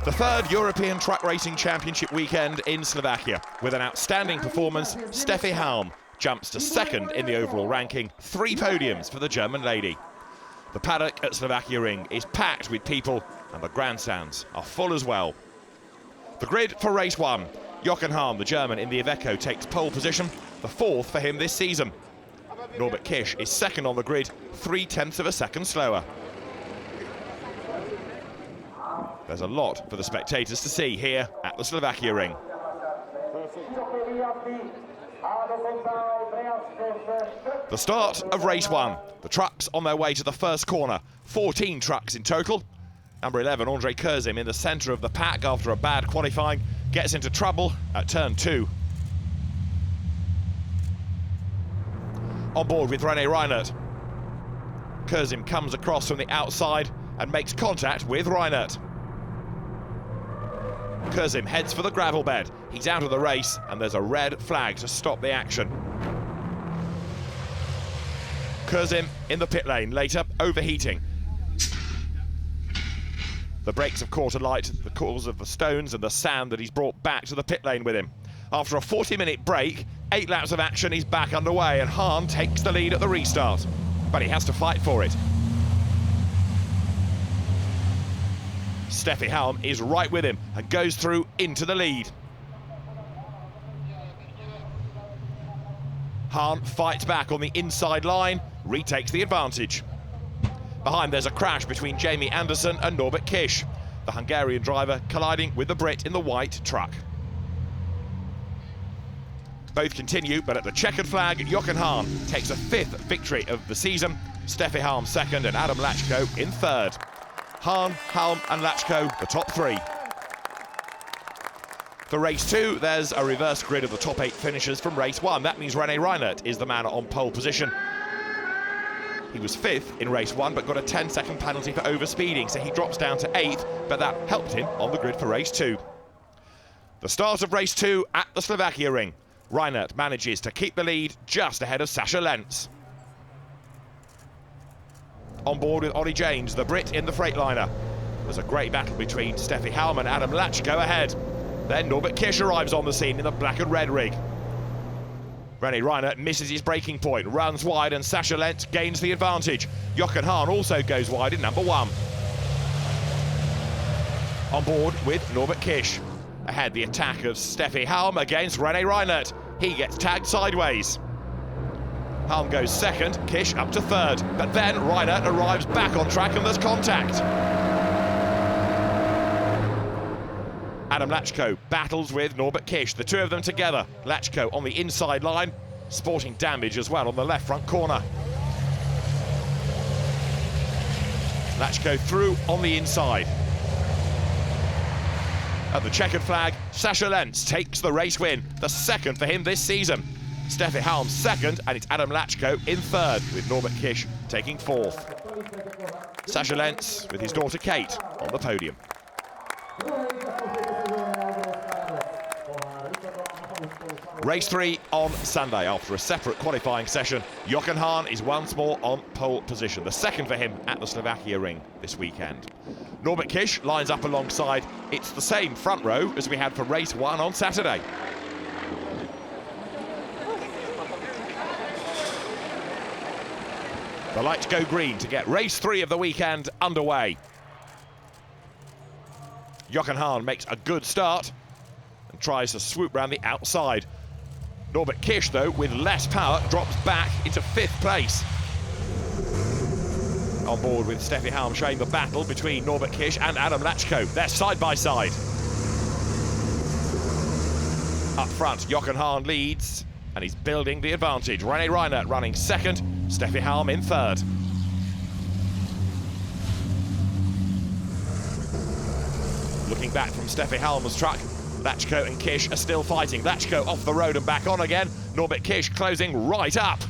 The third European Truck Racing Championship weekend in Slovakia. With an outstanding performance, Steffi Halm jumps to second in the overall ranking, 3 podiums for the German lady. The paddock at Slovakia Ring is packed with people and the grandstands are full as well. The grid for race 1. Jochen Hahn, the German in the IVECO, takes pole position, the 4th for him this season. Norbert Kisch is second on the grid, 0.3 of a second slower. There's a lot for the spectators to see here at the Slovakia Ring. The start of race 1. The trucks on their way to the first corner. 14 trucks in total. Number 11, Andre Kurzim, in the centre of the pack after a bad qualifying, gets into trouble at turn 2. On board with Rene Reienrt. Kurzim comes across from the outside and makes contact with Reienrt. Kurzim heads for the gravel bed. He's out of the race and there's a red flag to stop the action. Kurzim in the pit lane, later overheating. The brakes have caught alight the cause of the stones and the sand that he's brought back to the pit lane with him. After a 40-minute break, 8 laps of action, he's back underway and Hahn takes the lead at the restart. But he has to fight for it. Steffi Halm is right with him and goes through into the lead. Hahn fights back on the inside line, retakes the advantage. Behind there's a crash between Jamie Anderson and Norbert Kisch, the Hungarian driver colliding with the Brit in the white truck. Both continue, but at the checkered flag, Jochen Hahn takes a 5th victory of the season, Steffi Halm 2nd and Adam Lachko in 3rd. Hahn, Halm and Lachko, the top 3. For race 2, there's a reverse grid of the top 8 finishers from race 1. That means Rene Reienrt is the man on pole position. He was 5th in race 1, but got a 10-second penalty for overspeeding, so he drops down to 8th, but that helped him on the grid for race 2. The start of race 2 at the Slovakia Ring. Reienrt manages to keep the lead just ahead of Sascha Lenz. On board with Ollie James, the Brit in the Freightliner. There's a great battle between Steffi Halm and Adam Lachko ahead. Then Norbert Kisch arrives on the scene in the black and red rig. Rene Reienrt misses his braking point, runs wide and Sascha Lenz gains the advantage. Jochen Hahn also goes wide in number 1. On board with Norbert Kisch. Ahead the attack of Steffi Halm against Rene Reienrt. He gets tagged sideways. Halm goes 2nd, Kisch up to 3rd, but then Reienrt arrives back on track and there's contact. Adam Lachko battles with Norbert Kisch, the 2 of them together. Lachko on the inside line, sporting damage as well on the left front corner. Lachko through on the inside. At the checkered flag, Sascha Lenz takes the race win, the 2nd for him this season. Steffi Halm 2nd, and it's Adam Lachko in 3rd, with Norbert Kisch taking 4th. Sascha Lenz with his daughter Kate on the podium. Race 3 on Sunday. After a separate qualifying session, Jochen Hahn is once more on pole position, the 2nd for him at the Slovakia Ring this weekend. Norbert Kisch lines up alongside. It's the same front row as we had for race 1 on Saturday. The lights go green to get race 3 of the weekend underway. Jochen Hahn makes a good start and tries to swoop round the outside. Norbert Kisch, though, with less power, drops back into 5th place. On board with Steffi Halm showing the battle between Norbert Kisch and Adam Lachko. They're side by side. Up front, Jochen Hahn leads and he's building the advantage. Rene Reienrt running 2nd, Steffi Halm in 3rd. Looking back from Steffi Halm's truck, Lachko and Kisch are still fighting. Lachko off the road and back on again. Norbert Kisch closing right up.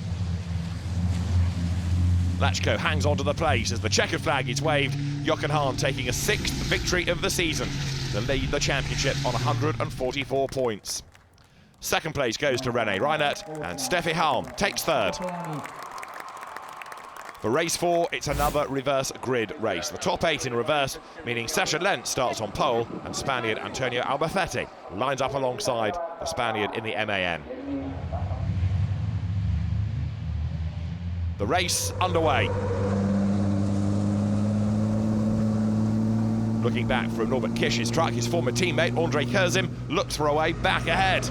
Lachko hangs onto the place as the checkered flag is waved. Jochen Hahn taking a 6th victory of the season to lead the championship on 144 points. 2nd place goes to Rene Reienrt and Steffi Halm takes 3rd. For race 4, it's another reverse grid race. The top 8 in reverse, meaning Sascha Lenz starts on pole and Spaniard Antonio Albacete lines up alongside the Spaniard in the MAN. The race underway. Looking back from Norbert Kisch's truck, his former teammate Andre Kurzim looks for a way back ahead.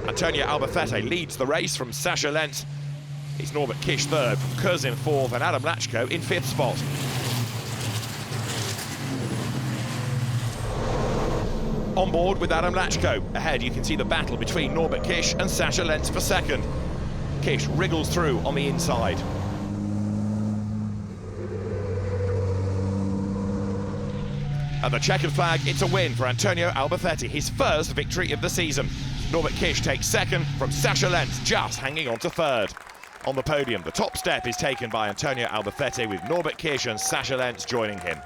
Antonio Albacete leads the race from Sascha Lenz. It's Norbert Kisch third, from Kurzim fourth, and Adam Lachko in fifth spot. On board with Adam Lachko. Ahead you can see the battle between Norbert Kisch and Sascha Lenz for second. Kisch wriggles through on the inside. At the checkered flag, it's a win for Antonio Albacete, his first victory of the season. Norbert Kisch takes second from Sascha Lenz, just hanging on to third. On the podium, the top step is taken by Antonio Albacete, with Norbert Kisch and Sascha Lenz joining him.